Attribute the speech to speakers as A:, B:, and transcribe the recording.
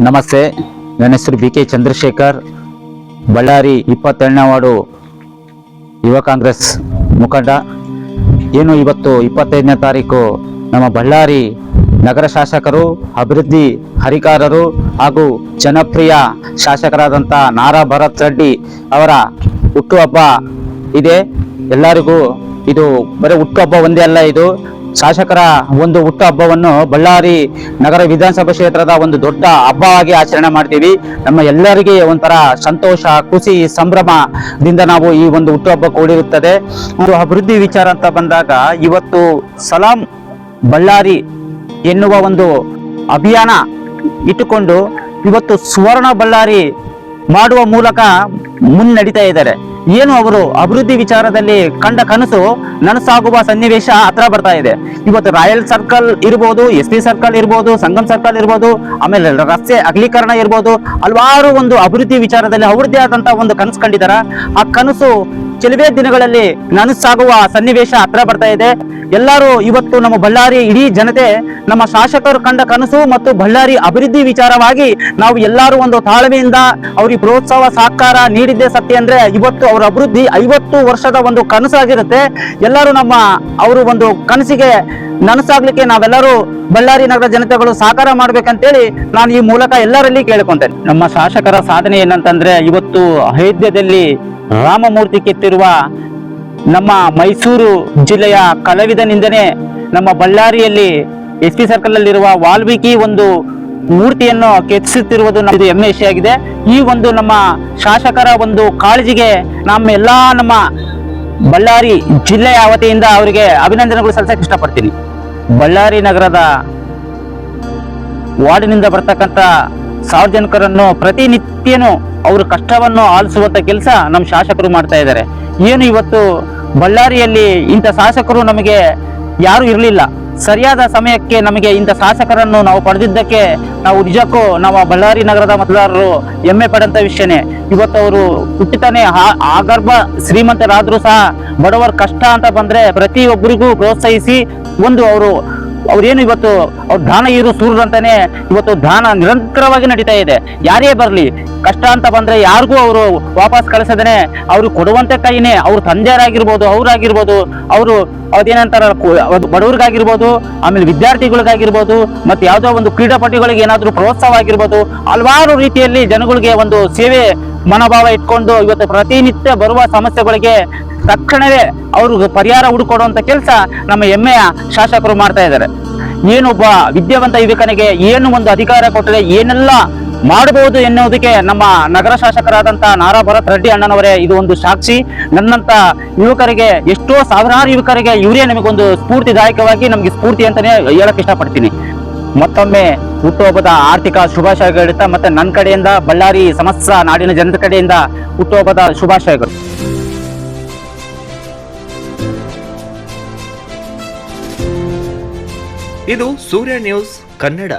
A: ನಮಸ್ತೆ, ನನ್ನ ಹೆಸರು BK ಚಂದ್ರಶೇಖರ್, ಬಳ್ಳಾರಿ 22ನೇ ವಾರ್ಡು ಯುವ ಕಾಂಗ್ರೆಸ್ ಮುಖಂಡ. ಏನು ಇವತ್ತು 25ನೇ ತಾರೀಕು ನಮ್ಮ ಬಳ್ಳಾರಿ ನಗರ ಶಾಸಕರು, ಅಭಿವೃದ್ಧಿ ಹರಿಕಾರರು ಹಾಗೂ ಜನಪ್ರಿಯ ಶಾಸಕರಾದಂಥ ನಾರಾ ಭರತ್ ರೆಡ್ಡಿ ಅವರ ಹುಟ್ಟುಹಬ್ಬ ಇದೆ. ಎಲ್ಲರಿಗೂ ಇದು ಬರೀ ಹುಟ್ಟುಹಬ್ಬ ಒಂದೇ ಅಲ್ಲ, ಇದು ಶಾಸಕರ ಒಂದು ಹುಟ್ಟುಹಬ್ಬವನ್ನು ಬಳ್ಳಾರಿ ನಗರ ವಿಧಾನಸಭಾ ಕ್ಷೇತ್ರದ ಒಂದು ದೊಡ್ಡ ಹಬ್ಬವಾಗಿ ಆಚರಣೆ ಮಾಡ್ತೀವಿ. ನಮ್ಮ ಎಲ್ಲರಿಗೆ ಒಂಥರ ಸಂತೋಷ, ಖುಷಿ, ಸಂಭ್ರಮದಿಂದ ನಾವು ಈ ಒಂದು ಹುಟ್ಟುಹಬ್ಬ ಕೂಡಿರುತ್ತದೆ. ಒಂದು ಅಭಿವೃದ್ಧಿ ವಿಚಾರ ಅಂತ ಬಂದಾಗ ಇವತ್ತು ಸಲಾಂ ಬಳ್ಳಾರಿ ಎನ್ನುವ ಒಂದು ಅಭಿಯಾನ ಇಟ್ಟುಕೊಂಡು ಇವತ್ತು ಸುವರ್ಣ ಬಳ್ಳಾರಿ ಮಾಡುವ ಮೂಲಕ ಮುನ್ನಡೀತಾ ಇದ್ದಾರೆ. ಏನು ಅವರು ಅಭಿವೃದ್ಧಿ ವಿಚಾರದಲ್ಲಿ ಕಂಡ ಕನಸು ನನಸಾಗುವ ಸನ್ನಿವೇಶ ಹತ್ರ ಬರ್ತಾ ಇದೆ. ಇವತ್ತು ರಾಯಲ್ ಸರ್ಕಲ್ ಇರ್ಬೋದು, SP ಸರ್ಕಲ್ ಇರ್ಬೋದು, ಸಂಗಮ್ ಸರ್ಕಲ್ ಇರ್ಬೋದು, ಆಮೇಲೆ ರಸ್ತೆ ಅಗಲೀಕರಣ ಇರ್ಬೋದು, ಹಲವಾರು ಒಂದು ಅಭಿವೃದ್ಧಿ ವಿಚಾರದಲ್ಲಿ ಅವ್ರದ್ದೇ ಆದಂತಹ ಒಂದು ಕನಸು ಕಂಡಿದ್ದಾರೆ. ಆ ಕನಸು ಕೆಲವೇ ದಿನಗಳಲ್ಲಿ ನನಸಾಗುವ ಸನ್ನಿವೇಶ ಹತ್ರ ಬರ್ತಾ ಇದೆ. ಎಲ್ಲರೂ ಇವತ್ತು ನಮ್ಮ ಬಳ್ಳಾರಿ ಇಡೀ ಜನತೆ ನಮ್ಮ ಶಾಸಕರು ಕಂಡ ಕನಸು ಮತ್ತು ಬಳ್ಳಾರಿ ಅಭಿವೃದ್ಧಿ ವಿಚಾರವಾಗಿ ನಾವು ಎಲ್ಲರೂ ಒಂದು ತಾಳ್ಮೆಯಿಂದ ಅವ್ರಿಗೆ ಪ್ರೋತ್ಸಾಹ ಸಹಕಾರ ನೀಡಿದ್ದೇ ಸತ್ಯ ಅಂದ್ರೆ ಇವತ್ತು ಅವರ ಅಭಿವೃದ್ಧಿ 50 ವರ್ಷದ ಒಂದು ಕನಸಾಗಿರುತ್ತೆ. ಎಲ್ಲರೂ ಅವರು ಒಂದು ಕನಸಿಗೆ ನನಸಾಗ್ಲಿಕ್ಕೆ ನಾವೆಲ್ಲರೂ ಬಳ್ಳಾರಿ ನಗರ ಜನತೆಗಳು ಸಹಕಾರ ಮಾಡ್ಬೇಕಂತೇಳಿ ನಾನು ಈ ಮೂಲಕ ಎಲ್ಲರಲ್ಲಿ ಕೇಳ್ಕೊಂತೇನೆ. ನಮ್ಮ ಶಾಸಕರ ಸಾಧನೆ ಏನಂತಂದ್ರೆ ಇವತ್ತು ಅಯೋಧ್ಯೆಯಲ್ಲಿ ರಾಮಮೂರ್ತಿ ಕೆತ್ತಿರುವ ನಮ್ಮ ಮೈಸೂರು ಜಿಲ್ಲೆಯ ಕಲಾವಿದನಿಂದನೇ ನಮ್ಮ ಬಳ್ಳಾರಿಯಲ್ಲಿ SP ಸರ್ಕಲ್ ಅಲ್ಲಿರುವ ವಾಲ್ಮೀಕಿ ಒಂದು ಮೂರ್ತಿಯನ್ನು ಕೆತ್ತಿಸುತ್ತಿರುವುದು ನಮ್ಮದು ಹೆಮ್ಮೆ ವಿಷಯವಾಗಿದೆ. ಈ ಒಂದು ನಮ್ಮ ಶಾಸಕರ ಒಂದು ಕಾಳಜಿಗೆ ನಮ್ಮ ಬಳ್ಳಾರಿ ಜಿಲ್ಲೆಯ ವತಿಯಿಂದ ಅವರಿಗೆ ಅಭಿನಂದನೆಗಳು ಸಲ್ಲಿಸಕ್ಕೆ ಇಷ್ಟಪಡ್ತೀನಿ. ಬಳ್ಳಾರಿ ನಗರದ ವಾರ್ಡಿನಿಂದ ಬರ್ತಕ್ಕಂಥ ಸಾರ್ವಜನಿಕರನ್ನು ಪ್ರತಿನಿತ್ಯನೂ ಅವ್ರ ಕಷ್ಟವನ್ನು ಆಲಿಸುವಂತ ಕೆಲಸ ನಮ್ಮ ಶಾಸಕರು ಮಾಡ್ತಾ ಇದ್ದಾರೆ. ಏನು ಇವತ್ತು ಬಳ್ಳಾರಿಯಲ್ಲಿ ಇಂಥ ಶಾಸಕರು ನಮಗೆ ಯಾರು ಇರಲಿಲ್ಲ. ಸರಿಯಾದ ಸಮಯಕ್ಕೆ ನಮಗೆ ಇಂಥ ಶಾಸಕರನ್ನು ನಾವು ಪಡೆದಿದ್ದಕ್ಕೆ ನಾವು ನಿಜಕ್ಕೂ ನಾವು ಬಳ್ಳಾರಿ ನಗರದ ಮತದಾರರು ಹೆಮ್ಮೆ ಪಡಂತ ವಿಷಯನೇ. ಇವತ್ತು ಅವರು ಹುಟ್ಟಿತಾನೆ ಆಗರ್ಭ ಶ್ರೀಮಂತರಾದ್ರೂ ಸಹ ಬಡವರ ಕಷ್ಟ ಅಂತ ಬಂದ್ರೆ ಪ್ರತಿಯೊಬ್ಬರಿಗೂ ಪ್ರೋತ್ಸಾಹಿಸಿ ಒಂದು ಅವ್ರೇನು ಇವತ್ತು ಅವ್ರ ದಾನ ಇರು ಸೂರ್ಯ ಅಂತಾನೆ ಇವತ್ತು ದಾನ ನಿರಂತರವಾಗಿ ನಡೀತಾ ಇದೆ. ಯಾರೇ ಬರ್ಲಿ ಕಷ್ಟ ಅಂತ ಬಂದ್ರೆ ಯಾರಿಗೂ ಅವರು ವಾಪಸ್ ಕಳಿಸದೇನೆ ಅವ್ರು ಕೊಡುವಂತ ಕೈನೇ ಅವ್ರ ತಂದೆಯರಾಗಿರ್ಬೋದು, ಅವರಾಗಿರ್ಬೋದು, ಅವರು ಅದೇನಂತಾರ ಬಡವರಿಗಾಗಿರ್ಬೋದು, ಆಮೇಲೆ ವಿದ್ಯಾರ್ಥಿಗಳಿಗಾಗಿರ್ಬೋದು, ಮತ್ತೆ ಯಾವುದೋ ಒಂದು ಕ್ರೀಡಾಪಟುಗಳಿಗೆ ಏನಾದ್ರೂ ಪ್ರೋತ್ಸಾಹ ಆಗಿರ್ಬೋದು, ಹಲವಾರು ರೀತಿಯಲ್ಲಿ ಜನಗಳಿಗೆ ಒಂದು ಸೇವೆ ಮನೋಭಾವ ಇಟ್ಕೊಂಡು ಇವತ್ತು ಪ್ರತಿನಿತ್ಯ ಬರುವ ಸಮಸ್ಯೆಗಳಿಗೆ ತಕ್ಷಣವೇ ಅವ್ರಿಗೆ ಪರಿಹಾರ ಹುಡುಕೊಡುವಂತ ಕೆಲಸ ನಮ್ಮ ಹೆಮ್ಮೆಯ ಶಾಸಕರು ಮಾಡ್ತಾ ಇದ್ದಾರೆ. ಏನೊಬ್ಬ ವಿದ್ಯಾವಂತ ಯುವಕನಿಗೆ ಏನು ಒಂದು ಅಧಿಕಾರ ಕೊಟ್ಟರೆ ಏನೆಲ್ಲ ಮಾಡಬಹುದು ಎನ್ನುವುದಕ್ಕೆ ನಮ್ಮ ನಗರ ಶಾಸಕರಾದಂತಹ ನಾರಾ ಭರತ್ ರೆಡ್ಡಿ ಅಣ್ಣನವರೇ ಇದು ಒಂದು ಸಾಕ್ಷಿ. ನನ್ನಂತ ಯುವಕರಿಗೆ ಎಷ್ಟೋ ಸಾವಿರಾರು ಯುವಕರಿಗೆ ಇವರೇ ನಮಗೊಂದು ಸ್ಫೂರ್ತಿದಾಯಕವಾಗಿ ನಮಗೆ ಸ್ಫೂರ್ತಿ ಅಂತಾನೆ ಹೇಳಕ್ ಇಷ್ಟಪಡ್ತೀನಿ. ಮತ್ತೊಮ್ಮೆ ಹುಟ್ಟುಹಬ್ಬದ ಆರ್ಥಿಕ ಶುಭಾಶಯಗಳು ಮತ್ತೆ ನನ್ನ ಕಡೆಯಿಂದ ಬಳ್ಳಾರಿ ಸಮಸ್ತ ನಾಡಿನ ಜನತೆ ಕಡೆಯಿಂದ ಹುಟ್ಟುಹಬ್ಬದ ಶುಭಾಶಯಗಳು.
B: ಇದು ಸೂರ್ಯ ನ್ಯೂಸ್ ಕನ್ನಡ.